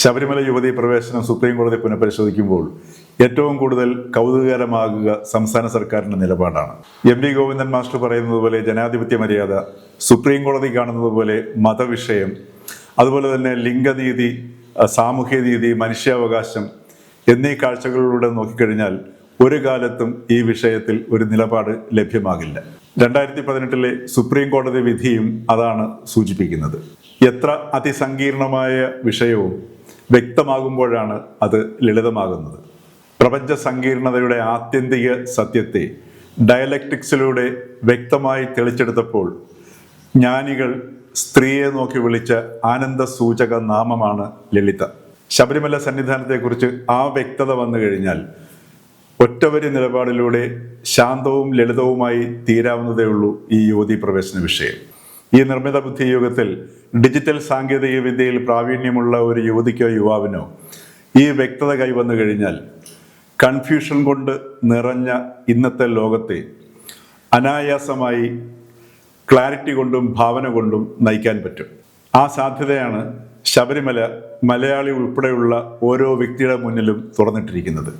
ശബരിമല യുവതീ പ്രവേശനം സുപ്രീം കോടതി പുനഃപരിശോധിക്കുമ്പോൾ ഏറ്റവും കൂടുതൽ കൗതുകകരമാകുക സംസ്ഥാന സർക്കാരിൻ്റെ നിലപാടാണ്. എം.വി. ഗോവിന്ദൻ മാസ്റ്റർ പറയുന്നത് പോലെ ജനാധിപത്യ മര്യാദ, സുപ്രീം കോടതി കാണുന്നത് പോലെ മതവിഷയം, അതുപോലെ തന്നെ ലിംഗനീതി, സാമൂഹ്യനീതി, മനുഷ്യാവകാശം എന്നീ കാഴ്ചകളിലൂടെ നോക്കിക്കഴിഞ്ഞാൽ ഒരു കാലത്തും ഈ വിഷയത്തിൽ ഒരു നിലപാട് ലഭ്യമാകില്ല. 2018 സുപ്രീം കോടതി വിധിയും അതാണ് സൂചിപ്പിക്കുന്നത്. എത്ര അതിസങ്കീർണമായ വിഷയവും വ്യക്തമാകുമ്പോഴാണ് അത് ലളിതമാകുന്നത്. പ്രപഞ്ച സങ്കീർണതയുടെ ആത്യന്തിക സത്യത്തെ ഡയലക്റ്റിക്സിലൂടെ വ്യക്തമായി തെളിച്ചെടുത്തപ്പോൾ ജ്ഞാനികൾ സ്ത്രീയെ നോക്കി വിളിച്ച ആനന്ദ സൂചക നാമമാണ് ലളിത. ശബരിമല സന്നിധാനത്തെക്കുറിച്ച് ആ വ്യക്തത വന്നു കഴിഞ്ഞാൽ ഒറ്റവരി നിലപാടിലൂടെ ശാന്തവും ലളിതവുമായി തീരാവുന്നതേ ഉള്ളൂ ഈ യുവതീ പ്രവേശന വിഷയം. ഈ നിർമ്മിത ബുദ്ധി യുഗത്തിൽ ഡിജിറ്റൽ സാങ്കേതിക വിദ്യയിൽ പ്രാവീണ്യമുള്ള ഒരു യുവതിക്കോ യുവാവിനോ ഈ വ്യക്തത കൈവന്നു കഴിഞ്ഞാൽ കൺഫ്യൂഷൻ കൊണ്ട് നിറഞ്ഞ ഇന്നത്തെ ലോകത്തെ അനായാസമായി ക്ലാരിറ്റി കൊണ്ടും ഭാവന കൊണ്ടും നയിക്കാൻ പറ്റും. ആ സാധ്യതയാണ് ശബരിമല മലയാളി ഉൾപ്പെടെയുള്ള ഓരോ വ്യക്തിയുടെ മുന്നിലും തുറന്നിട്ടിരിക്കുന്നത്.